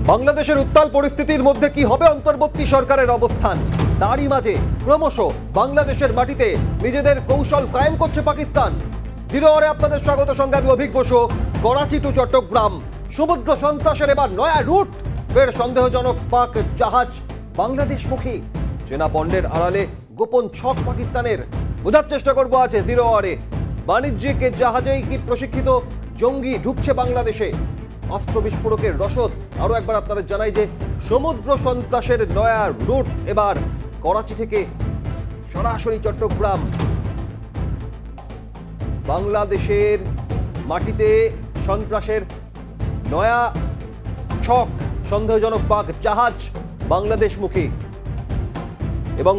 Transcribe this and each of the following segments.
বাংলাদেশের উত্তাল পরিস্থিতির মধ্যে কি হবে অন্তর্বর্তী সরকারের অবস্থান, তারই মাঝে ক্রমশ বাংলাদেশের মাটিতে নিজেদের কৌশল কায়েম করছে পাকিস্তান। জিরো আওয়ারে আপনাদের স্বাগত, সঙ্গে আমি অভিক বসু। করাচি টু চট্টগ্রাম সমুদ্র সন্ত্রাসের এবার নয়া রুট, ফের সন্দেহজনক পাক জাহাজ বাংলাদেশমুখী। চেনা পণ্যের আড়ালে গোপন ছক পাকিস্তানের, বোঝার চেষ্টা করবো আছে জিরো আওয়ারে। বাণিজ্যিক জাহাজেই কি প্রশিক্ষিত জঙ্গি ঢুকছে বাংলাদেশে? অস্ত্র বিস্ফোরকের রসদ। আরও একবার আপনাদের জানাই যে সমুদ্র সন্ত্রাসের নয়া রুট এবার করাচি থেকে সরাসরি চট্টগ্রাম। বাংলাদেশের মাটিতে সন্ত্রাসের নয়া ছক, সন্দেহজনক পাক জাহাজ বাংলাদেশমুখী এবং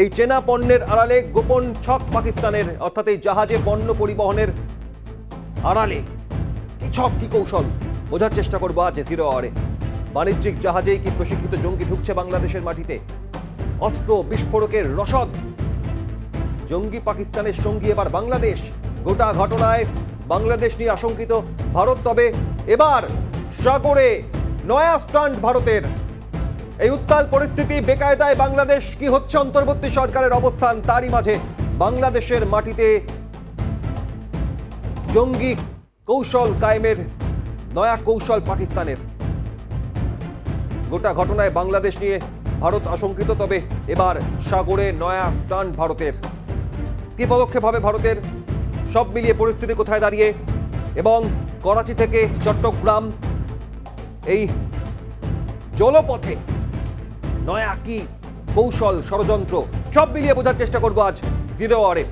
এই চেনা পণ্যের আড়ালে গোপন ছক পাকিস্তানের, অর্থাৎ এই জাহাজে পণ্য পরিবহনের আড়ালে কি ছক, কি কৌশল, বোঝার চেষ্টা করবো আজ জিরো আওয়ারে। বাণিজ্যিক জাহাজেই কি প্রশিক্ষিত জঙ্গি ঢুকছে বাংলাদেশের মাটিতে? অস্ত্র বিস্ফোরকের রসদ। জঙ্গি পাকিস্তানের সঙ্গী এবার বাংলাদেশ। গোটা ঘটনায় বাংলাদেশ নিয়ে আশঙ্কিত ভারত, তবে এবার সাগরে নয়া স্টান্ট ভারতের। এই উত্তাল পরিস্থিতি, বেকায়দায় বাংলাদেশ, কি হচ্ছে অন্তর্বর্তী সরকারের অবস্থান, তারই মাঝে বাংলাদেশের মাটিতে জঙ্গি কৌশল কায়েমের নয়া কৌশল পাকিস্তানের। গোটা ঘটনায় বাংলাদেশ নিয়ে ভারত আশঙ্কিত, তবে এবার সাগরে নয়া স্টান্ট ভারতের। কি পদক্ষেপ হবে ভারতের, সব মিলিয়ে পরিস্থিতি কোথায় দাঁড়িয়ে, এবং করাচি থেকে চট্টগ্রাম এই জলপথে নয়া কি কৌশল, ষড়যন্ত্র, সব মিলিয়ে বোঝার চেষ্টা করবো আজ জিরো আওয়ারে।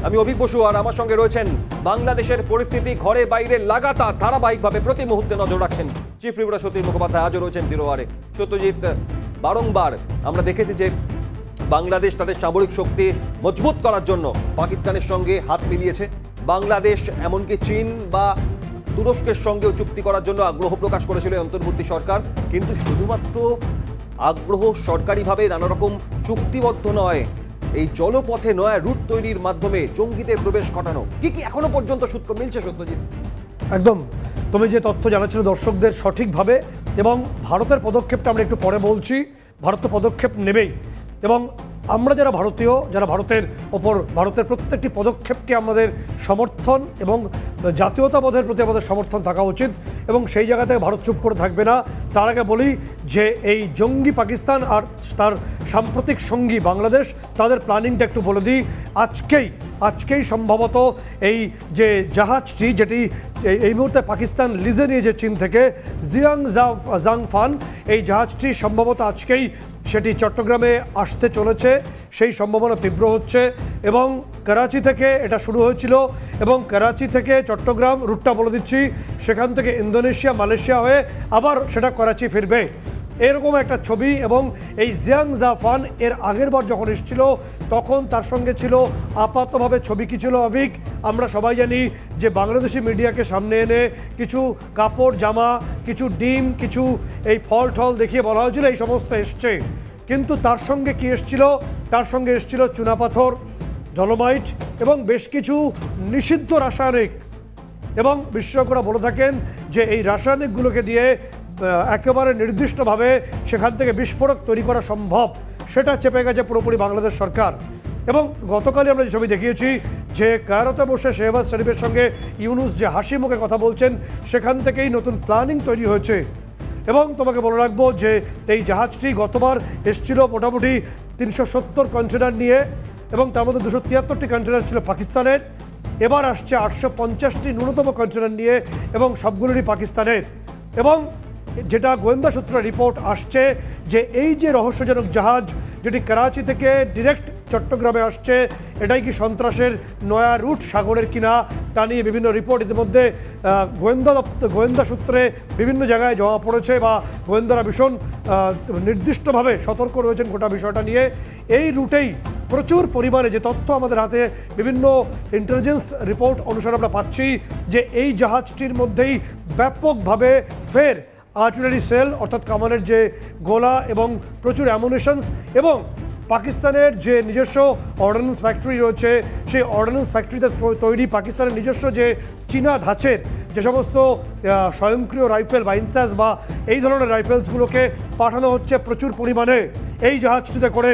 আমি অভিক বসু, আর আমার সঙ্গে রয়েছেন বাংলাদেশের পরিস্থিতি ঘরে বাইরে লাগাতার ধারাবাহিকভাবে প্রতি মুহূর্তে নজর রাখছেন চিফ রিপোর্টার সত্যজিৎ মুখোপাধ্যায়। আজও রয়েছেন জিরো আওয়ারে। সত্যজিৎ, বারংবার আমরা দেখেছি যে বাংলাদেশ তাদের সামরিক শক্তি মজবুত করার জন্য পাকিস্তানের সঙ্গে হাত মিলিয়েছে। বাংলাদেশ এমনকি চীন বা তুরস্কের সঙ্গেও চুক্তি করার জন্য আগ্রহ প্রকাশ করেছিল অন্তর্বর্তী সরকার, কিন্তু শুধুমাত্র আগ্রহ, সরকারিভাবে নানা রকম চুক্তিবদ্ধ নয়, এই জলপথে নয়া রুট তৈরির মাধ্যমে জঙ্গিদের প্রবেশ ঘটানো, কি কি এখনো পর্যন্ত সূত্র মিলছে সত্যজিৎ? একদম, তুমি যে তথ্য জানাচ্ছিল দর্শকদের সঠিকভাবে, এবং ভারতের পদক্ষেপটা আমরা একটু পরে বলছি। ভারত তো পদক্ষেপ নেবেই, এবং আমরা যারা ভারতীয়, যারা ভারতের ওপর, ভারতের প্রত্যেকটি পদক্ষেপকে আমাদের সমর্থন এবং জাতীয়তাবোধের প্রতি আমাদের সমর্থন থাকা উচিত, এবং সেই জায়গা থেকে ভারত চুপ করে থাকবে না। তার আগে বলি যে এই জঙ্গি পাকিস্তান আর তার সাম্প্রতিক সঙ্গী বাংলাদেশ, তাদের প্ল্যানিংটা একটু বলে দিই। আজকেই সম্ভবত এই যে জাহাজটি, যেটি এই মুহূর্তে পাকিস্তান লিজে নিয়েছে চীন থেকে, জিয়াংজাংফান, এই জাহাজটি সম্ভবত আজকেই সেটি চট্টগ্রামে আসতে চলেছে, সেই সম্ভাবনা তীব্র হচ্ছে। এবং করাচি থেকে এটা শুরু হয়েছিল, এবং করাচি থেকে চট্টগ্রাম রুটটা বলে দিচ্ছি, সেখান থেকে ইন্দোনেশিয়া, মালয়েশিয়া হয়ে আবার সেটা করাচি ফিরবে, এরকম একটা ছবি। এবং এই জিয়াংজাফান এর আগের বার যখন এসেছিল তখন তার সঙ্গে ছিল আপাতভাবে ছবি কি ছিল অভিক, আমরা সবাই জানি যে বাংলাদেশি মিডিয়াকে সামনে এনে কিছু কাপড় জামা, কিছু ডিম, কিছু এই ফল টল দেখিয়ে বলা হয়েছিল এই সমস্ত এসছে। কিন্তু তার সঙ্গে কি এসছিল? তার সঙ্গে এসছিল চুনাপাথর, ডলোমাইট এবং বেশ কিছু নিষিদ্ধ রাসায়নিক। এবং বিশেষজ্ঞরা বলে থাকেন যে এই রাসায়নিকগুলোকে দিয়ে একেবারে নির্দিষ্টভাবে সেখান থেকে বিস্ফোরক তৈরি করা সম্ভব, সেটা চেপে গেছে পুরোপুরি বাংলাদেশ সরকার। এবং গতকালই আমরা যে ছবি দেখিয়েছি যে কায়রোতে বসে শেহবাজ শরীফের সঙ্গে ইউনুস যে হাসি মুখে কথা বলছেন, সেখান থেকেই নতুন প্ল্যানিং তৈরি হয়েছে। এবং তোমাকে বলে রাখবো যে এই জাহাজটি গতবার এসছিল মোটামুটি 370 কন্টেনার নিয়ে, এবং তার মধ্যে 273টি কন্টেনার ছিল পাকিস্তানের। এবার আসছে 850টি ন্যূনতম কন্টেনার নিয়ে, এবং সবগুলোরই পাকিস্তানের। এবং যেটা গোয়েন্দা সূত্রে রিপোর্ট আসছে যে এই যে রহস্যজনক জাহাজ, যেটি করাচি থেকে ডিরেক্ট চট্টগ্রামে আসছে, এটাই কি সন্ত্রাসের নয়া রুট সাগরের কিনা, তা নিয়ে বিভিন্ন রিপোর্ট ইতিমধ্যে গোয়েন্দা সূত্রে বিভিন্ন জায়গায় জমা পড়েছে, বা গোয়েন্দারা ভীষণ নির্দিষ্টভাবে সতর্ক রয়েছেন গোটা বিষয়টা নিয়ে। এই রুটেই প্রচুর পরিমাণে যে তথ্য আমাদের হাতে বিভিন্ন ইন্টেলিজেন্স রিপোর্ট অনুসারে আমরা পাচ্ছি যে এই জাহাজটির মধ্যেই ব্যাপকভাবে ফের আর্টিলারি সেল, অর্থাৎ কামানের যে গোলা এবং প্রচুর অ্যামুনিশনস, এবং পাকিস্তানের যে নিজস্ব অর্ডিন্যান্স ফ্যাক্টরি রয়েছে, সেই অর্ডিন্যান্স ফ্যাক্টরিতে তৈরি পাকিস্তানের নিজস্ব যে চীনা ধাঁচের যে সমস্ত স্বয়ংক্রিয় রাইফেল বা ইনসাস বা এই ধরনের রাইফেলসগুলোকে পাঠানো হচ্ছে প্রচুর পরিমাণে এই জাহাজটিতে করে,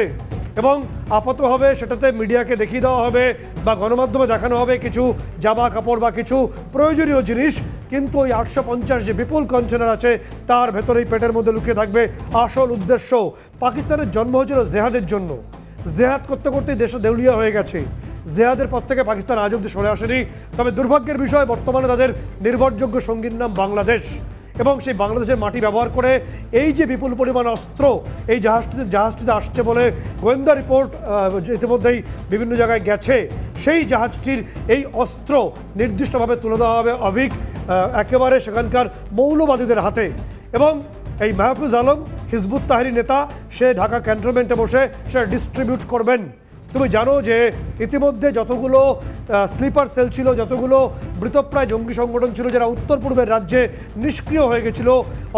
এবং আপাতভাবে সেটাতে মিডিয়াকে দেখিয়ে দেওয়া হবে বা গণমাধ্যমে দেখানো হবে কিছু জামা কাপড় বা কিছু প্রয়োজনীয় জিনিস, কিন্তু ওই 850 যে বিপুল কন্টেনার আছে তার ভেতরেই পেটের মধ্যে লুকিয়ে থাকবে আসল উদ্দেশ্য। পাকিস্তানের জন্ম হয়েছিল জেহাদের জন্য, জেহাদ করতে করতেই দেশে দেউলিয়া হয়ে গেছে। জেহাদের পর থেকে পাকিস্তান আজ অব্দি সরে আসেনি। তবে দুর্ভাগ্যের বিষয়, বর্তমানে তাদের নির্ভরযোগ্য সঙ্গীর নাম বাংলাদেশ, এবং সেই বাংলাদেশের মাটি ব্যবহার করে এই যে বিপুল পরিমাণ অস্ত্র এই জাহাজটিতে আসছে বলে গোয়েন্দা রিপোর্ট ইতিমধ্যেই বিভিন্ন জায়গায় গেছে, সেই জাহাজটির এই অস্ত্র নির্দিষ্টভাবে তুলে দেওয়া হবে একেবারে সেখানকার মৌলবাদীদের হাতে। এবং এই মাহফুজ আলম হিজবুত তাহরির নেতা, সে ঢাকা ক্যান্টনমেন্টে বসে সেটা ডিস্ট্রিবিউট করবেন। তুমি জানো যে ইতিমধ্যে যতগুলো স্লিপার সেল ছিল, যতগুলো মৃতপ্রায় জঙ্গি সংগঠন ছিল যারা উত্তর পূর্বের রাজ্যে নিষ্ক্রিয় হয়ে গেছিল,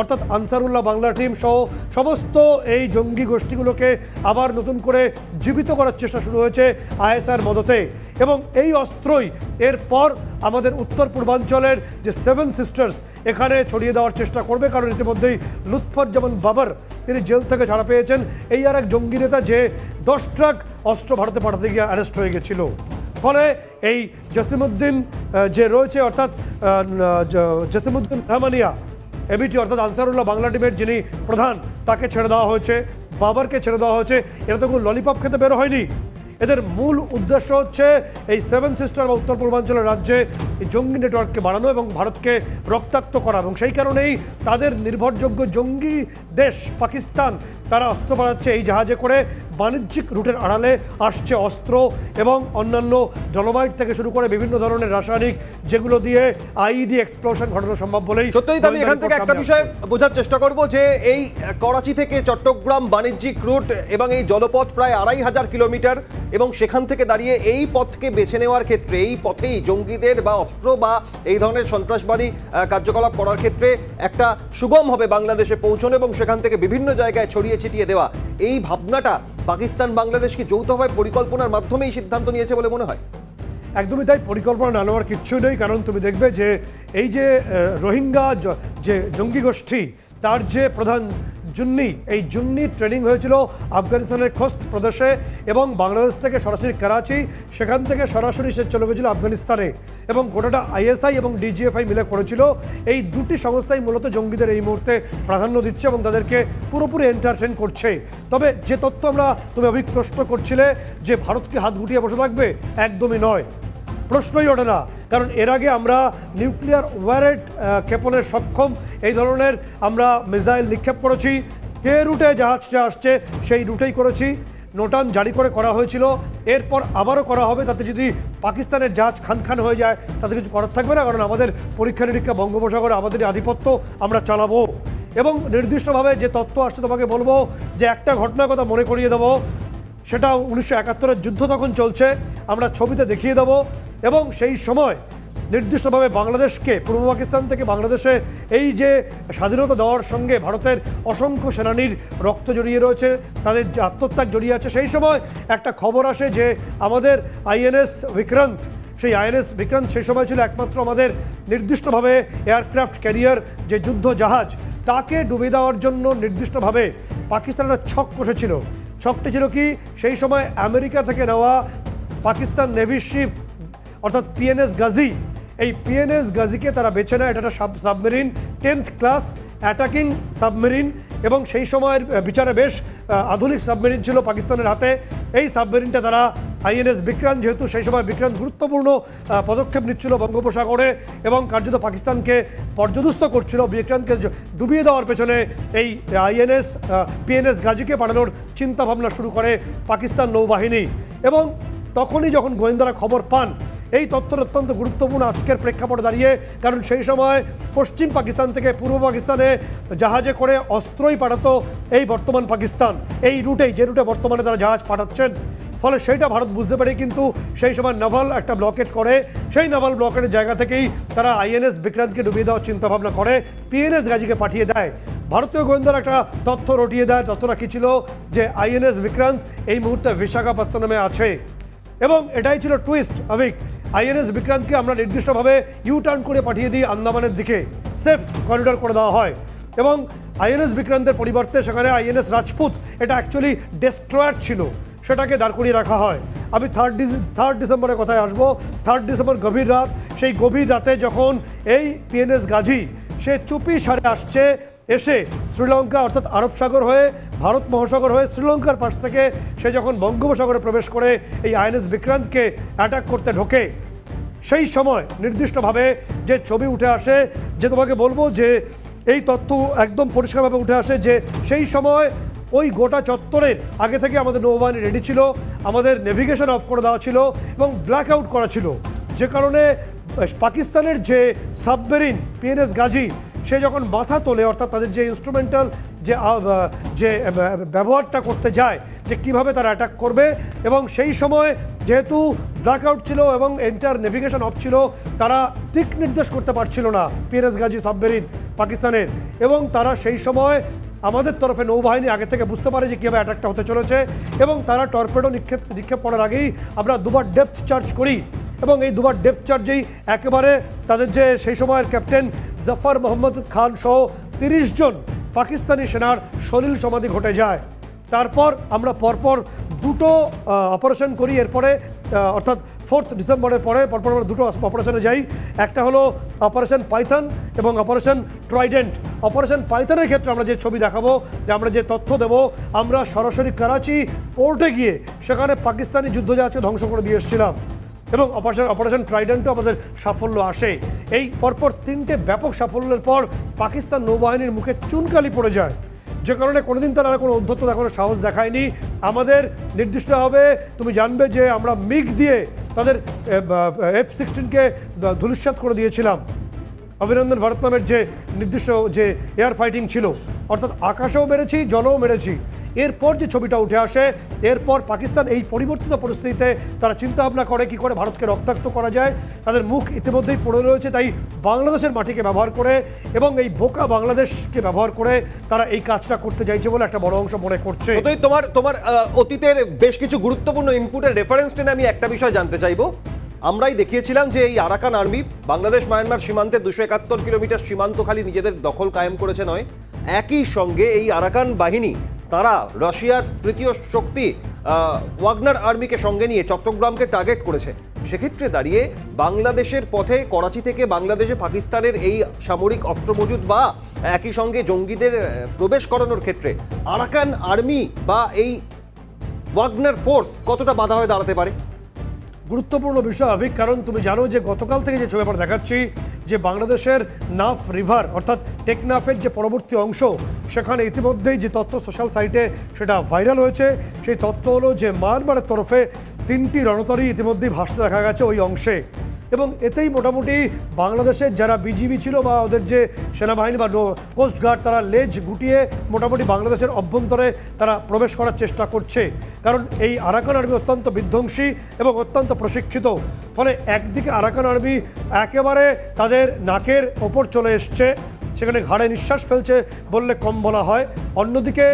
অর্থাৎ আনসারুল্লাহ বাংলা টিম সহ সমস্ত এই জঙ্গি গোষ্ঠীগুলোকে আবার নতুন করে জীবিত করার চেষ্টা শুরু হয়েছে আইএসআর মদতে। এবং এই অস্ত্রই এরপর আমাদের উত্তর পূর্বাঞ্চলের যে 7 সিস্টার্স এখানে ছড়িয়ে দেওয়ার চেষ্টা করবে, কারণ ইতিমধ্যেই লুৎফুজ্জামান বাবর তিনি জেল থেকে ছাড়া পেয়েছেন। এই আর এক জঙ্গি নেতা যে 10 ট্রাক অস্ত্র ভারতে পাঠাতে গিয়ে অ্যারেস্ট হয়ে গেছিল। ফলে এই জসিমউদ্দিন যে রয়েছে, অর্থাৎ জসিমউদ্দিন রহমানিয়া এবিটি অর্থাৎ আনসারুল্লাহ বাংলা টিমের যিনি প্রধান, তাকে ছেড়ে দেওয়া হয়েছে, বাবরকে ছেড়ে দেওয়া হয়েছে। এরা তো কোনো ললিপপ খেতে বেরো হয়নি। এদের মূল উদ্দেশ্য হচ্ছে এই 7 সিস্টার বা উত্তর পূর্বাঞ্চলের রাজ্যে এই জঙ্গি নেটওয়ার্ককে বাড়ানো এবং ভারতকে রক্তাক্ত করা। এবং সেই কারণেই তাদের নির্ভরযোগ্য জঙ্গি দেশ পাকিস্তান তারা অস্ত্র বাড়াচ্ছে এই জাহাজে করে। বাণিজ্যিক রুটের আড়ালে আসছে অস্ত্র এবং অন্যান্য ডলোমাইট থেকে শুরু করে বিভিন্ন ধরনের রাসায়নিক, যেগুলো দিয়ে আইইডি এক্সপ্লোশন ঘটানো সম্ভব বলেই। সত্যিই আমি এখান থেকে একটা বিষয় বোঝার চেষ্টা করব যে এই করাচি থেকে চট্টগ্রাম বাণিজ্যিক রুট এবং এই জলপথ প্রায় 2500 কিলোমিটার, এবং সেখান থেকে দাঁড়িয়ে এই পথকে বেছে নেওয়ার ক্ষেত্রে এই পথেই জঙ্গিদের বা অস্ত্র বা এই ধরনের সন্ত্রাসবাদী কার্যকলাপ করার ক্ষেত্রে একটা সুগম হবে বাংলাদেশে পৌঁছানো এবং সেখান থেকে বিভিন্ন জায়গায় ছড়িয়ে ছিটিয়ে দেওয়া। এই ভাবনাটা পাকিস্তান বাংলাদেশকে যৌথভাবে পরিকল্পনার মাধ্যমেই সিদ্ধান্ত নিয়েছে বলে মনে হয়? একদমই তাই, পরিকল্পনা না নেওয়ার কিচ্ছুই নেই। কারণ তুমি দেখবে যে এই যে রোহিঙ্গা যে জঙ্গি গোষ্ঠী, তার যে প্রধান জুন্নি, এই জুন্নি ট্রেনিং হয়েছিল আফগানিস্তানের খোস্ত প্রদেশে এবং বাংলাদেশ থেকে সরাসরি করাচি, সেখান থেকে সরাসরি সে চলে গেছিল আফগানিস্তানে, এবং গোটাটা আইএসআই এবং ডিজিএফআই মিলে করেছিল। এই দুটি সংস্থাই মূলত জঙ্গিদের এই মুহূর্তে প্রাধান্য দিচ্ছে এবং তাদেরকে পুরোপুরি এন্টারটেইন করছে। তবে যে তথ্য তুমি প্রশ্ন করছিলে যে ভারতকে হাত গুটিয়ে বসে থাকবে, একদমই নয়, প্রশ্নই ওঠে না। কারণ এর আগে আমরা নিউক্লিয়ার ওয়ারেট ক্ষেপণের সক্ষম এই ধরনের আমরা মিসাইল নিক্ষেপ করেছি। যে রুটে জাহাজটা আসছে সেই রুটেই করেছি, নোটান জারি করে করা হয়েছিল, এরপর আবারও করা হবে। তাতে যদি পাকিস্তানের জাহাজ খান হয়ে যায় তাতে কিছু করার থাকবে না, কারণ আমাদের পরীক্ষা নিরীক্ষা বঙ্গোপসাগরে আমাদের আধিপত্য আমরা চালাবো। এবং নির্দিষ্টভাবে যে তথ্য আসছে তোমাকে বলবো যে একটা ঘটনার কথা মনে করিয়ে দেবো, সেটা 1971-এর যুদ্ধ তখন চলছে, আমরা ছবিতে দেখিয়ে দেবো। এবং সেই সময় নির্দিষ্টভাবে বাংলাদেশকে, পূর্ব পাকিস্তান থেকে বাংলাদেশে এই যে স্বাধীনতা দেওয়ার সঙ্গে ভারতের অসংখ্য সেনানীর রক্ত জড়িয়ে রয়েছে, তাদের যে আত্মত্যাগ জড়িয়ে আছে। সেই সময় একটা খবর আসে যে আমাদের আইএনএস বিক্রান্ত, সেই আইএনএস বিক্রান্ত সেই সময় ছিল একমাত্র আমাদের নির্দিষ্টভাবে এয়ারক্রাফট ক্যারিয়ার যে যুদ্ধ জাহাজ, তাকে ডুবিয়ে দেওয়ার জন্য নির্দিষ্টভাবে পাকিস্তানের ছক কষেছিল। ছকটি ছিল কি, সেই সময় আমেরিকা থেকে নেওয়া পাকিস্তান নেভি শিপ অর্থাৎ পিএনএস গাজী, এই পিএনএস গাজীকে তারা বেছে নেয়। এটা একটা submarine, 10th class attacking submarine, এবং সেই সময়ের বিচারে বেশ আধুনিক সাবমেরিন ছিল পাকিস্তানের হাতে। এই সাবমেরিনটা তারা আইএনএস বিক্রান্ত, যেহেতু সেই সময় বিক্রান্ত গুরুত্বপূর্ণ পদক্ষেপ নিচ্ছিল বঙ্গোপসাগরে এবং কার্যত পাকিস্তানকে পর্যদস্ত করছিল, বিক্রান্তকে ডুবিয়ে দেওয়ার পেছনে এই আইএনএস পিএনএস গাজীকে পাঠানোর চিন্তাভাবনা শুরু করে পাকিস্তান নৌবাহিনী। এবং তখনই যখন গোয়েন্দারা খবর পান, এই তথ্যটা অত্যন্ত গুরুত্বপূর্ণ আজকের প্রেক্ষাপটে দাঁড়িয়ে, কারণ সেই সময় পশ্চিম পাকিস্তান থেকে পূর্ব পাকিস্তানে জাহাজে করে অস্ত্রই পাঠাতো এই বর্তমান পাকিস্তান, এই রুটেই, যে রুটে বর্তমানে তারা জাহাজ পাঠাচ্ছেন। ফলে সেইটা ভারত বুঝতে পারে, কিন্তু সেই সময় নাভাল একটা ব্লকেট করে, সেই নাভাল ব্লকেটের জায়গা থেকেই তারা আইএনএস বিক্রান্তকে ডুবিয়ে দেওয়ার চিন্তাভাবনা করে, পিএনএস গাজীকে পাঠিয়ে দেয়। ভারতীয় গোয়েন্দারা একটা তথ্য রটিয়ে দেয়, তথ্যটা কী ছিল যে আইএনএস বিক্রান্ত এই মুহূর্তে বিশাখাপত্তনমে আছে, এবং এটাই ছিল টুইস্ট আবিক। আইএনএস বিক্রান্তকে আমরা নির্দিষ্টভাবে ইউ টার্ন করে পাঠিয়ে দিই আন্দামানের দিকে, সেফ করিডর করে দেওয়া হয়, এবং আইএনএস বিক্রান্তের পরিবর্তে সেখানে আইএনএস রাজপুত, এটা অ্যাকচুয়ালি ডেস্ট্রয়ার ছিল, সেটাকে দাঁড় করিয়ে রাখা হয়। আমি থার্ড ডিসেম্বরের কথায় আসবো। 3 ডিসেম্বর গভীর রাত, সেই গভীর রাতে যখন এই পিএনএস গাজী সে চুপি সারে আসছে, এসে শ্রীলঙ্কা অর্থাৎ আরব সাগর হয়ে, ভারত মহাসাগর হয়ে শ্রীলঙ্কার পাশ থেকে সে যখন বঙ্গোপসাগরে প্রবেশ করে এই আইএনএস বিক্রান্তকে অ্যাটাক করতে ঢোকে, সেই সময় নির্দিষ্টভাবে যে ছবি উঠে আসে, যে তোমাকে বলবো যে এই তথ্য একদম পরিষ্কারভাবে উঠে আসে যে সেই সময় ওই গোটা চত্বরের আগে থেকে আমাদের নৌবাহিনী রেডি ছিল, আমাদের নেভিগেশন অফ করে দেওয়া ছিল এবং ব্ল্যাক আউট করা ছিল, যে কারণে পাকিস্তানের যে সাবমেরিন পিএনএস গাজী সে যখন মাথা তোলে, অর্থাৎ তাদের যে ইনস্ট্রুমেন্টাল যে ব্যবহারটা করতে যায় যে কিভাবে তারা অ্যাটাক করবে, এবং সেই সময় যেহেতু ব্ল্যাকআউট ছিল এবং এন্টার নেভিগেশন অফ ছিল, তারা দিক নির্দেশ করতে পারছিল না পিএনএস গাজী সাবমেরিন পাকিস্তানের, এবং তারা সেই সময় আমাদের তরফে নৌবাহিনী আগে থেকে বুঝতে পারে যে কীভাবে অ্যাটাকটা হতে চলেছে, এবং তারা টর্পেডো নিক্ষেপ করার আগেই আমরা দুবার ডেপথ চার্জ করি, এবং এই দুবার ডেপথ চার্জেই একেবারে তাদের যে সেই সময়ের ক্যাপ্টেন জাফর মোহাম্মদ খান সহ 30 জন পাকিস্তানি সেনার সলিল সমাধি ঘটে যায়। তারপর আমরা পরপর দুটো অপারেশন করি, এরপরে অর্থাৎ 4 ডিসেম্বরের পরে পরপর আমরা দুটো অপারেশনে যাই। একটা হলো অপারেশন পাইথন এবং অপারেশন ট্রাইডেন্ট। অপারেশন পাইথনের ক্ষেত্রে আমরা যে ছবি দেখাবো, যে আমরা যে তথ্য দেব, আমরা সরাসরি করাচি পোর্টে গিয়ে সেখানে পাকিস্তানি যুদ্ধজাহাজকে ধ্বংস করে দিয়ে এসেছিলাম, এবং অপারেশন ট্রাইডেন্টও আমাদের সাফল্য আসে। এই পরপর 3টে ব্যাপক সাফল্যের পর পাকিস্তান নৌবাহিনীর মুখে চুনকালি পড়ে যায়, যে কারণে কোনোদিন তারা কোনো অধ্যত্ত দেখানোর সাহস দেখায়নি। আমাদের নির্দিষ্টভাবে তুমি জানবে যে আমরা মিগ দিয়ে তাদের F-16কে ধূলিসাৎ করে দিয়েছিলাম। অভিনন্দন ভারত নামের যে নির্দিষ্ট যে এয়ার ফাইটিং ছিল, অর্থাৎ আকাশেও মেরেছি, জলেও মেরেছি। এরপর যে ছবিটা উঠে আসে, এরপর পাকিস্তান এই পরিবর্তিত পরিস্থিতিতে তারা চিন্তাভাবনা করে কী করে ভারতকে রক্তাক্ত করা যায়। তাদের মুখ ইতিমধ্যেই পড়ে রয়েছে, তাই বাংলাদেশের মাটিকে ব্যবহার করে এবং এই বোকা বাংলাদেশকে ব্যবহার করে তারা এই কাজটা করতে চাইছে বলে একটা বড় অংশ মনে করছে। তোমার অতীতের বেশ কিছু গুরুত্বপূর্ণ ইনপুটের রেফারেন্স টেনে আমি একটা বিষয় জানতে চাইবো। আমরাই দেখিয়েছিলাম যে এই আরাকান আর্মি বাংলাদেশ মায়ানমার সীমান্তে 271 কিলোমিটার সীমান্ত খালি নিজেদের দখল কায়েম করেছে নয়, একই সঙ্গে এই আরাকান বাহিনী তারা রাশিয়ার তৃতীয় শক্তি ওয়াগনার আর্মিকে সঙ্গে নিয়ে চট্টগ্রামকে টার্গেট করেছে। সেক্ষেত্রে দাঁড়িয়ে বাংলাদেশের পথে করাচি থেকে বাংলাদেশে পাকিস্তানের এই সামরিক অস্ত্র মজুদ বা একই সঙ্গে জঙ্গিদের প্রবেশ করানোর ক্ষেত্রে আরাকান আর্মি বা এই ওয়াগনার ফোর্স কতটা বাধা হয়ে দাঁড়াতে পারে? গুরুত্বপূর্ণ বিষয় আবিক, কারণ তুমি জানো যে গতকাল থেকে যে ছবি আমরা দেখাচ্ছি যে বাংলাদেশের নাফ রিভার অর্থাৎ টেকনাফের যে পরবর্তী অংশ, সেখানে ইতিমধ্যেই যে তথ্য সোশ্যাল সাইটে সেটা ভাইরাল হয়েছে, সেই তথ্য হলো যে মায়ানমারের তরফে 3টি রণতরী ইতিমধ্যেই ভাসতে দেখা গেছে ওই অংশে, এবং এতেই মোটামুটি বাংলাদেশের যারা বিজিবি ছিল বা ওদের যে সেনাবাহিনী বা কোস্টগার্ড, তারা লেজ গুটিয়ে মোটামুটি বাংলাদেশের অভ্যন্তরে তারা প্রবেশ করার চেষ্টা করছে। কারণ এই আরাকান আর্মি অত্যন্ত বিধ্বংসী এবং অত্যন্ত প্রশিক্ষিত, ফলে একদিকে আরাকান আর্মি একেবারে তাদের নাকের ওপর চলে এসছে, সেখানে ঘাড়ে নিঃশ্বাস ফেলছে বললে কম বলা হয়। অন্যদিকে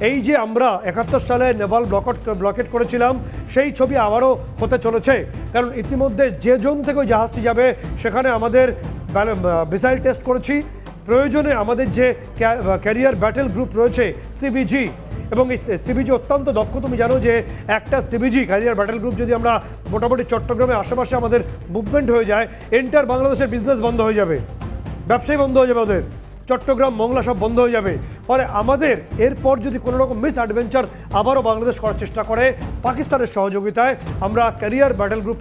এই যে আমরা 71 সালে নেভাল ব্লকেট করেছিলাম, সেই ছবি আবারও হতে চলেছে, কারণ ইতিমধ্যে যে জোন থেকে ওই জাহাজটি যাবে সেখানে আমাদের মিসাইল টেস্ট করেছি। প্রয়োজনে আমাদের যে ক্যারিয়ার ব্যাটেল গ্রুপ রয়েছে সিবিজি, এবং এই সিবিজি অত্যন্ত দক্ষ। তুমি জানো যে একটা সিবিজি ক্যারিয়ার ব্যাটেল গ্রুপ যদি আমরা মোটামুটি চট্টগ্রামের আশেপাশে আমাদের মুভমেন্ট হয়ে যায়, এন্টার বাংলাদেশের বিজনেস বন্ধ হয়ে যাবে, ব্যবসায়ী বন্ধ হয়ে যাবে, ওদের চট্টগ্রাম মংলা সব বন্ধ হয়ে যাবে। ফলে আমাদের এরপর যদি কোনো রকম মিস অ্যাডভেঞ্চার আবারও বাংলাদেশ করার চেষ্টা করে পাকিস্তানের সহযোগিতায়, আমরা ক্যারিয়ার ব্যাটেল গ্রুপ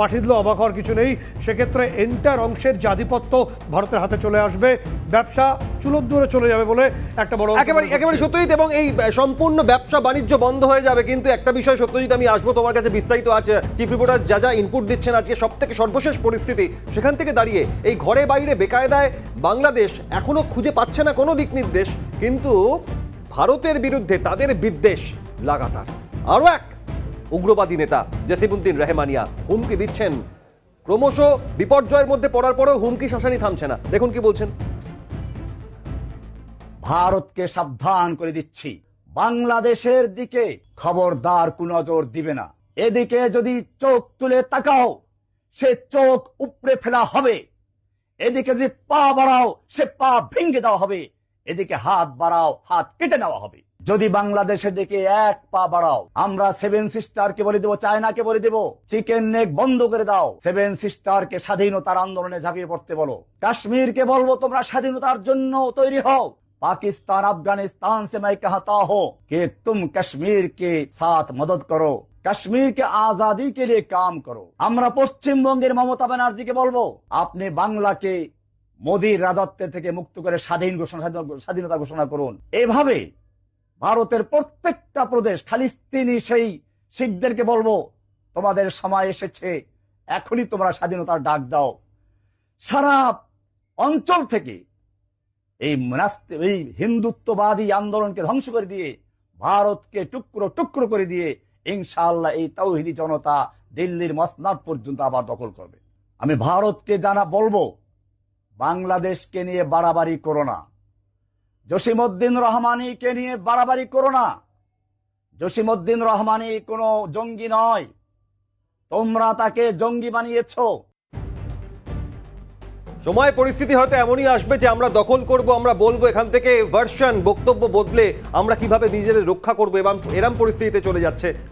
পাঠিয়ে দিলেও অবাক হওয়ার কিছু নেই। সেক্ষেত্রে এন্টার অংশের যে আধিপত্য ভারতের হাতে চলে আসবে, ব্যবসা চুলোর দূরে চলে যাবে বলে একটা বড় একেবারে সত্যজিৎ, এবং এই সম্পূর্ণ ব্যবসা বাণিজ্য বন্ধ হয়ে যাবে। কিন্তু একটা বিষয় সত্যজিৎ, আমি আসবো তোমার কাছে বিস্তারিত। আছে চিফ রিপোর্টার যা ইনপুট দিচ্ছেন আজকে সব থেকে সর্বশেষ পরিস্থিতি, সেখান থেকে দাঁড়িয়ে এই ঘরে বাইরে বেকায়দায় বাংলাদেশ এখনো খুঁজে পাচ্ছে না কোনো দিক নির্দেশ, কিন্তু ভারতের বিরুদ্ধে তাদের বিদ্বেষ লাগাতার। আরও এক উগ্রবাদী নেতা জসিমউদ্দিন রহমানিয়া হুমকি দিচ্ছেন। ক্রমশ বিপর্যয়ের মধ্যে পড়ার পরেও হুমকি শাসানি থামছে না। দেখুন কি বলছেন। ভারতকে সাবধান করে দিচ্ছি, বাংলাদেশের দিকে খবরদার কুনজর দিবে না। এদিকে যদি চোখ তুলে তাকাও, সে চোখ উপড়ে ফেলা হবে। এদিকে যদি পা বাড়াও, সে পা ভেঙে দেওয়া হবে। এদিকে হাত বাড়াও, হাত কেটে নেওয়া হবে। যদি বাংলাদেশের দিকে এক পা বাড়াও, আমরা সেভেন সিস্টারকে বলে দেবো, চায়নাকে বলে দেবো, চিকেন নেক বন্ধ করে দাও। সেভেন সিস্টারকে স্বাধীনতার আন্দোলনে ঝাঁপিয়ে পড়তে বলো। কাশ্মীরকে বলবো, তোমরা স্বাধীনতার জন্য তৈরি হও। पाकिस्तान अफगानिस्तान से मैं कहता हूँ कि तुम कश्मीर के साथ मदद करो, कश्मीर के आजादी के लिए काम करो। আমরা পশ্চিমবঙ্গের মমতা ব্যানার্জিকে বলবো, আপনি বাংলাকে মোদির রাজত্বের থেকে মুক্ত করে স্বাধীনতা ঘোষণা করুন। এভাবে ভারতের প্রত্যেকটা প্রদেশ, খালিস্তিনি সেই শিখদেরকে বলবো, তোমাদের সময় এসেছে, এখনই তোমরা স্বাধীনতার ডাক দাও। সারা অঞ্চল থেকে এই হিন্দুত্ববাদী আন্দোলনকে ধ্বংস করে দিয়ে, ভারতকে টুকরো টুকরো করে দিয়ে ইনশাআল্লাহ এই তাওহিদি জনতা দিল্লির মসনদ পর্যন্ত আবার দখল করবে। আমি ভারতকে বলবো, বাংলাদেশকে নিয়ে বাড়াবাড়ি করো না। জসিমউদ্দিন রহমানিকে নিয়ে বাড়াবাড়ি করো না। জসিমউদ্দিন রহমানি কোনো জঙ্গি নয়, তোমরা তাকে জঙ্গি বানিয়েছো। সময় পরিস্থিতি হয়তো এমনই আসবে যে আমরা দখল করব, আমরা বলবো, এখান থেকে ভার্সন বক্তব্য বদলে আমরা কিভাবে নিজেদের রক্ষা করবো, এবং এরম পরিস্থিতিতে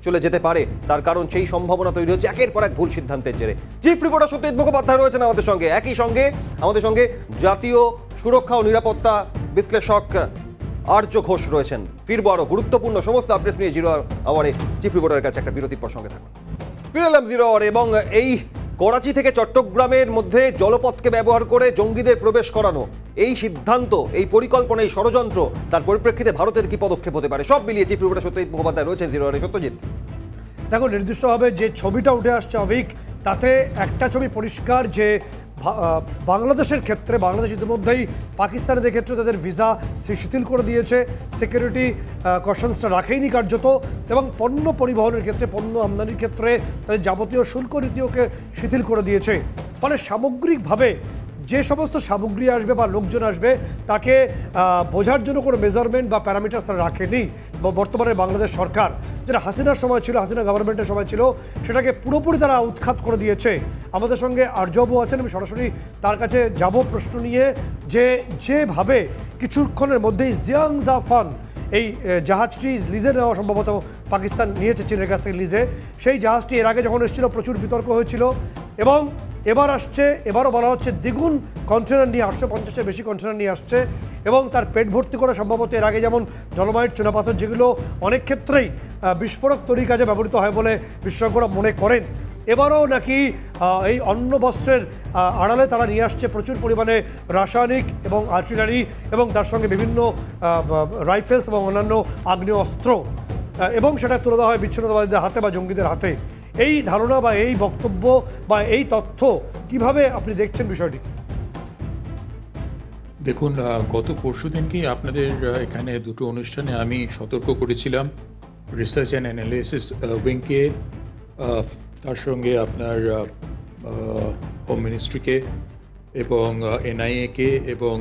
চলে যেতে পারে। তার কারণ সেই সম্ভাবনা তৈরি হচ্ছে একের পর এক ভুল সিদ্ধান্তের জেরে। চিফ রিপোর্টার সত্যজিৎ মুখোপাধ্যায় রয়েছেন আমাদের সঙ্গে, একই সঙ্গে আমাদের সঙ্গে জাতীয় সুরক্ষা ও নিরাপত্তা বিশ্লেষক আর্য ঘোষ রয়েছেন। ফিরবো আরো গুরুত্বপূর্ণ সমস্ত আপডেটস নিয়ে জিরো আওয়ারে চিফ রিপোর্টারের কাছে একটা বিরতির পর সঙ্গে থাকুন। ফিরে এলাম জিরো আওয়ারে, এবং এই করাচি থেকে চট্টগ্রামের মধ্যে জলপথকে ব্যবহার করে জঙ্গিদের প্রবেশ করানো, এই সিদ্ধান্ত, এই পরিকল্পনা, এই ষড়যন্ত্র, তার পরিপ্রেক্ষিতে ভারতের কি পদক্ষেপ হতে পারে, সব মিলিয়ে চিফ রিপোর্টার সত্যজিৎ মুখোপাধ্যায় রয়েছেন জিরো আওয়ারে। সত্যজিৎ, দেখো, নির্দিষ্টভাবে যে ছবিটা উঠে আসছে অভিক, তাতে একটা ছবি পরিষ্কার যে বাংলাদেশের ক্ষেত্রে বাংলাদেশ ইতিমধ্যেই পাকিস্তানিদের ক্ষেত্রে তাদের ভিসা শিথিল করে দিয়েছে, সিকিউরিটি কশনসটা রাখেইনি কার্যত, এবং পণ্য পরিবহনের ক্ষেত্রে, পণ্য আমদানির ক্ষেত্রে তাদের যাবতীয় শুল্ক নীতিওকে শিথিল করে দিয়েছে। ফলে সামগ্রিকভাবে যে সমস্ত সামগ্রী আসবে বা লোকজন আসবে তাকে বোঝার জন্য কোনো মেজারমেন্ট বা প্যারামিটার তারা রাখেনি বর্তমানে বাংলাদেশ সরকার। যেটা হাসিনার সময় ছিল, হাসিনা গভর্নমেন্টের সময় ছিল, সেটাকে পুরোপুরি তারা উৎখাত করে দিয়েছে। আমাদের সঙ্গে আর্যবাবু আছেন, আমি সরাসরি তার কাছে যাব প্রশ্ন নিয়ে, যেভাবে কিছুক্ষণের মধ্যেই জিয়াং জাফান এই জাহাজটি লিজে নেওয়া সম্ভবত পাকিস্তান নিয়েছে চীনের কাছ থেকে লিজে, সেই জাহাজটি এর আগে যখন এসেছিল প্রচুর বিতর্ক হয়েছিল, এবং এবার আসছে, এবারও বলা হচ্ছে দ্বিগুণ কন্টেনার নিয়ে আসছে, 50-এর বেশি কন্টেনার নিয়ে আসছে, এবং তার পেট ভর্তি করে সম্ভবত এর আগে যেমন ডলোমাইট, চুনাপাথর, যেগুলো অনেক ক্ষেত্রেই বিস্ফোরক তৈরির কাজে ব্যবহৃত হয় বলে বিশেষজ্ঞরা মনে করেন, এবারও নাকি এই অন্ন বস্ত্রের আড়ালে তারা নিয়ে আসছে প্রচুর পরিমাণে রাসায়নিক এবং আর্টিলারি, এবং তার সঙ্গে বিভিন্ন রাইফেলস এবং অন্যান্য আগ্নেয় অস্ত্র, এবং সেটা তুলে দেওয়া হয় বিচ্ছিন্নতাবাদীদের হাতে বা জঙ্গিদের হাতে। এই ধারণা বা এই বক্তব্য বা এই তথ্য কিভাবে আপনি দেখছেন বিষয়টি? দেখুন, গত পরশু দিনকেই আপনাদের এখানে দুটো অনুষ্ঠানে আমি সতর্ক করেছিলাম রিসার্চ অ্যান্ড অ্যানালিসিস উইংকে, তার সঙ্গে আপনার হোম মিনিস্ট্রিকে এবং এনআইএকে, এবং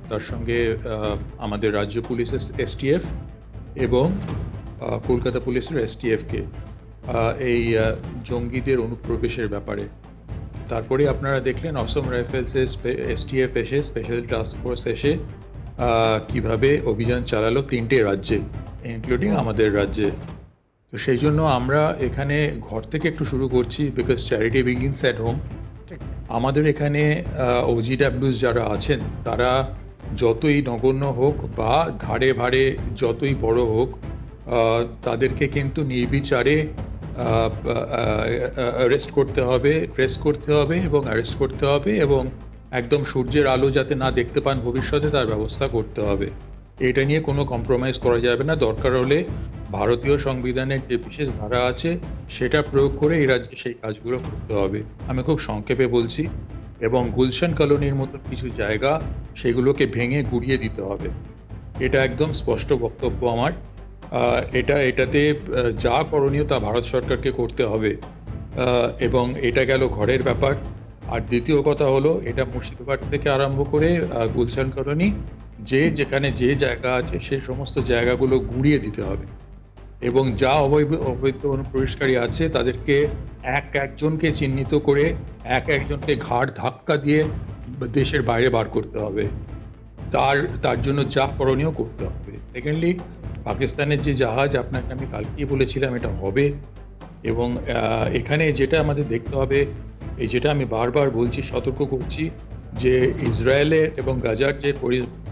তার সঙ্গে আমাদের রাজ্য পুলিশের এসটিএফ এবং কলকাতা পুলিশের এসটিএফকে এই জঙ্গিদের অনুপ্রবেশের ব্যাপারে। তারপরে আপনারা দেখলেন অসম রাইফেলসের এসটিএফ এসে, স্পেশাল টাস্ক ফোর্স এসে কিভাবে অভিযান চালালো 3টে রাজ্যে, ইনক্লুডিং আমাদের রাজ্যে। তো সেই জন্য আমরা এখানে ঘর থেকে একটু শুরু করছি, because charity begins at home. আমাদের এখানে ওজিডাব্লিউস যারা আছেন, তারা যতই নগণ্য হোক বা ধারে ভাড়ে যতই বড় হোক, তাদেরকে কিন্তু নির্বিচারে অ্যারেস্ট করতে হবে, ট্রেস করতে হবে এবং অ্যারেস্ট করতে হবে, এবং একদম সূর্যের আলো যাতে না দেখতে পান ভবিষ্যতে তার ব্যবস্থা করতে হবে। এটা নিয়ে কোনো কম্প্রোমাইজ করা যাবে না। দরকার হলে ভারতীয় সংবিধানের যে বিশেষ ধারা আছে সেটা প্রয়োগ করে এই রাজ্যে সেই কাজগুলো করতে হবে। আমি খুব সংক্ষেপে বলছি, এবং গুলশান কলোনির মতো কিছু জায়গা সেগুলোকে ভেঙে গুড়িয়ে দিতে হবে। এটা একদম স্পষ্ট বক্তব্য আমার। এটাতে যা করণীয় তা ভারত সরকারকে করতে হবে, এবং এটা গেল ঘরের ব্যাপার। আর দ্বিতীয় কথা হলো, এটা মুর্শিদাবাদ থেকে আরম্ভ করে গুলশান কলোনি, যেখানে যে জায়গা আছে সেই সমস্ত জায়গাগুলো গুঁড়িয়ে দিতে হবে, এবং যা অবৈধ অনুপ্রবেশকারী আছে তাদেরকে একজনকে চিহ্নিত করে একজনকে ঘাড় ধাক্কা দিয়ে দেশের বাইরে বার করতে হবে। তার জন্য যা করণীয় করতে হবে। সেকেন্ডলি, পাকিস্তানের যে জাহাজ, আপনাকে আমি কালকেই বলেছিলাম এটা হবে, এবং এখানে যেটা আমাদের দেখতে হবে, যেটা আমি বারবার বলছি, সতর্ক করছি, যে ইসরায়েলের এবং গাজার যে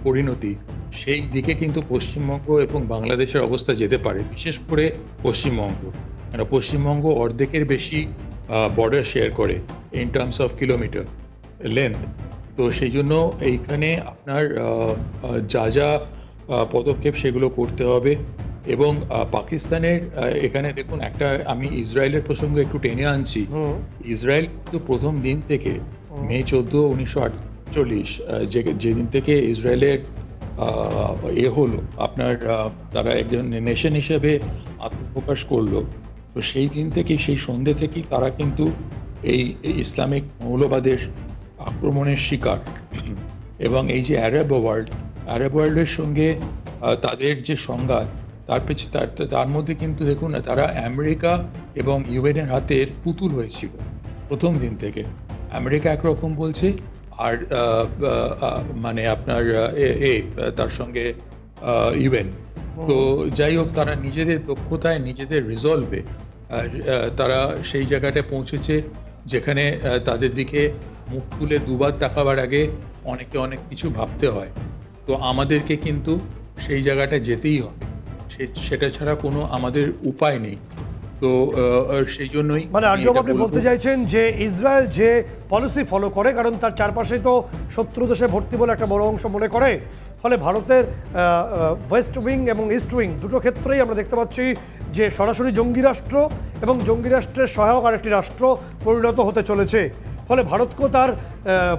পরিণতি, সেই দিকে কিন্তু পশ্চিমবঙ্গ এবং বাংলাদেশের অবস্থা যেতে পারে, বিশেষ করে পশ্চিমবঙ্গ। কারণ পশ্চিমবঙ্গ অর্ধেকের বেশি বর্ডার শেয়ার করে in terms of kilometre length. তো সেই জন্য এইখানে আপনার যা পদক্ষেপ সেগুলো করতে হবে। এবং পাকিস্তানের এখানে দেখুন, আমি ইসরায়েলের প্রসঙ্গ একটু টেনে আনছি। ইসরায়েল কিন্তু প্রথম দিন থেকে, মে 14, 1948, যেদিন থেকে ইসরায়েলের হলো আপনার, তারা একজন নেশন হিসেবে আত্মপ্রকাশ করলো, তো সেই দিন থেকে, সেই সন্ধ্যে থেকেই তারা কিন্তু এই ইসলামিক মৌলবাদের আক্রমণের শিকার। এবং এই যে আরব ওয়ার্ল্ডের সঙ্গে তাদের যে সংঘাত, তার মধ্যে কিন্তু দেখুন, তারা আমেরিকা এবং ইউএনের হাতের পুতুল হয়েছিল প্রথম দিন থেকে। আমেরিকা একরকম বলছে, আর মানে আপনার তার সঙ্গে ইউএন। তো যাই হোক, তারা নিজেদের দক্ষতায়, নিজেদের রিজলভে তারা সেই জায়গাটায় পৌঁছেছে যেখানে তাদের দিকে মুখ তুলে দুবার তাকাবার আগে অনেক কিছু ভাবতে হয়। তো আমাদেরকে কিন্তু সেই জায়গাটা যেতেই হবে, সেটা ছাড়া কোনো আমাদের উপায় নেই। তো সেই জন্যই মানে আর্যব, আপনি বলতে চাইছেন যে ইসরায়েল যে পলিসি ফলো করে, কারণ তার চারপাশে তো শত্রু দেশে ভর্তি বলে একটা বড় অংশ মনে করে, ফলে ভারতের ওয়েস্ট উইং এবং ইস্ট উইং দুটো ক্ষেত্রেই আমরা দেখতে পাচ্ছি যে সরাসরি জঙ্গি রাষ্ট্র এবং জঙ্গি রাষ্ট্রের সহায়ক আরেকটি রাষ্ট্র পরিণত হতে চলেছে। ফলে ভারতকেও তার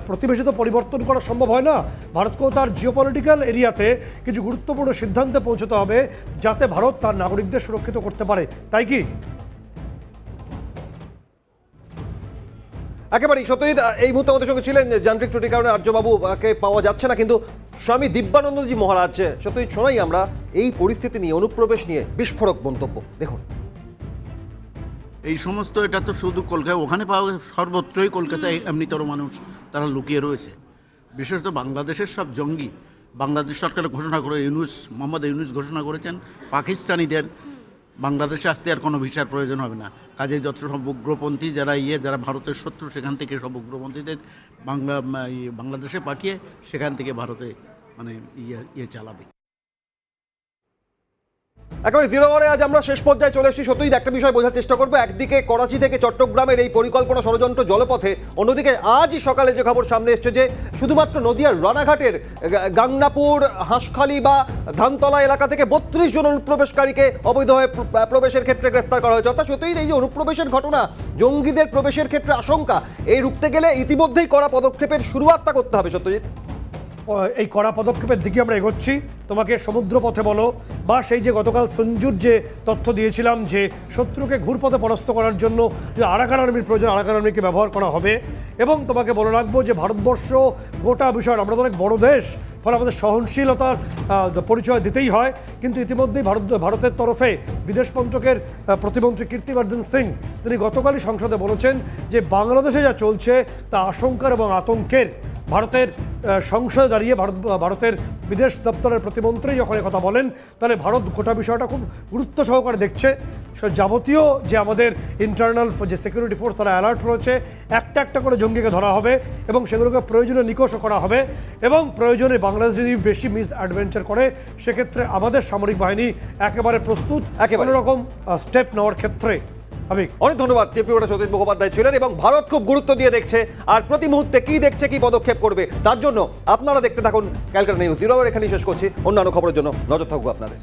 প্রতিবেশী তো পরিবর্তন করা সম্ভব হয় না, ভারতকেও তার জিওপলিটিক্যাল এরিয়াতে কিছু গুরুত্বপূর্ণ সিদ্ধান্তে পৌঁছতে হবে যাতে ভারত তার নাগরিকদের সুরক্ষিত করতে পারে, তাই কি? একেবারেই সত্যজিৎ এই মুহূর্তে আমাদের সঙ্গে ছিলেন, যান্ত্রিক ত্রুটির কারণে আর্যবাবুকে পাওয়া যাচ্ছে না, কিন্তু স্বামী দিব্যানন্দজি মহারাজ, সত্যজিৎ শোনাই আমরা এই পরিস্থিতি নিয়ে, অনুপ্রবেশ নিয়ে বিস্ফোরক মন্তব্য। দেখুন, এই সমস্ত, এটা তো শুধু কলকাতায়, ওখানে পাওয়া, সর্বত্রই কলকাতায় এমনিতর মানুষ তারা লুকিয়ে রয়েছে। বিশেষত বাংলাদেশের সব জঙ্গি, বাংলাদেশ সরকার ঘোষণা করে, মোহাম্মদ ইউনূস ঘোষণা করেছেন বাকিস্তানিদের বাংলাদেশে আসতে আর কোনো ভিসার প্রয়োজন হবে না। কাজে যত সব উগ্রপন্থী যারা ভারতের শত্রু, সেখান থেকে সব উগ্রপন্থীদের বাংলাদেশে পাঠিয়ে সেখান থেকে ভারতে মানে চালাবে। একেবারে জিরো আওয়ারে আজ আমরা শেষ পর্যায়ে চলে এসেছি। সত্যিই একটা বিষয় বোঝার চেষ্টা করবো, একদিকে করাচি থেকে চট্টগ্রামের এই পরিকল্পনা ষড়যন্ত্র জলপথে, অন্যদিকে আজই সকালে যে খবর সামনে এসছে যে শুধুমাত্র নদিয়ার রানাঘাটের গাংনাপুর, হাঁসখালি বা ধানতলা এলাকা থেকে 32 জন অনুপ্রবেশকারীকে অবৈধভাবে প্রবেশের ক্ষেত্রে গ্রেফতার করা হয়েছে। অর্থাৎ সত্যিই এই যে অনুপ্রবেশের ঘটনা, জঙ্গিদের প্রবেশের ক্ষেত্রে আশঙ্কা, এই রুখতে গেলে ইতিমধ্যেই কড়া পদক্ষেপের শুরুয়াতটা করতে হবে। সত্যজিৎ, এই কড়া পদক্ষেপের দিকে আমরা এগোচ্ছি। তোমাকে সমুদ্র পথে বলো বা সেই যে গতকাল সঞ্জুর যে তথ্য দিয়েছিলাম যে শত্রুকে ঘুরপথে পরাস্ত করার জন্য যে আরাকান আর্মির প্রয়োজন, আরাকান আর্মিকে ব্যবহার করা হবে। এবং তোমাকে বলে রাখবো যে ভারতবর্ষ গোটা বিষয়, আমরা তো অনেক বড় দেশ, ফলে আমাদের সহনশীলতার পরিচয় দিতেই হয়। কিন্তু ইতিমধ্যেই ভারতের তরফে বিদেশ মন্ত্রকের প্রতিমন্ত্রী কীর্তিবর্ধন সিং তিনি গতকালই সংসদে বলেছেন যে বাংলাদেশে যা চলছে তা আশঙ্কার এবং আতঙ্কের। ভারতের সংসদে দাঁড়িয়ে ভারতের বিদেশ দপ্তরের প্রতিমন্ত্রী যখন কথা বলেন, তাহলে ভারত গোটা বিষয়টা খুব গুরুত্ব সহকারে দেখছে। যাবতীয় যে আমাদের ইন্টারনাল যে সিকিউরিটি ফোর্স, তারা অ্যালার্ট রয়েছে, একটা করে জঙ্গিকে ধরা হবে এবং সেগুলোকে প্রয়োজনে নিকষও করা হবে। এবং প্রয়োজনে বাংলাদেশ যদি বেশি মিস অ্যাডভেঞ্চার করে, সেক্ষেত্রে আমাদের সামরিক বাহিনী একেবারে প্রস্তুত কোনো রকম স্টেপ নেওয়ার ক্ষেত্রে। অনেক ধন্যবাদ। চিফ রিপোর্টার সতীশ মুখোপাধ্যায় ছিলেন, এবং ভারত খুব গুরুত্ব দিয়ে দেখছে আর প্রতি মুহূর্তে কি দেখছে, কি পদক্ষেপ করবে, তার জন্য আপনারা দেখতে থাকুন ক্যালকাটা নিউজ। জিরো আওয়ার এখানেই শেষ করছি। অন্যান্য খবরের জন্য নজর থাকবো আপনাদের।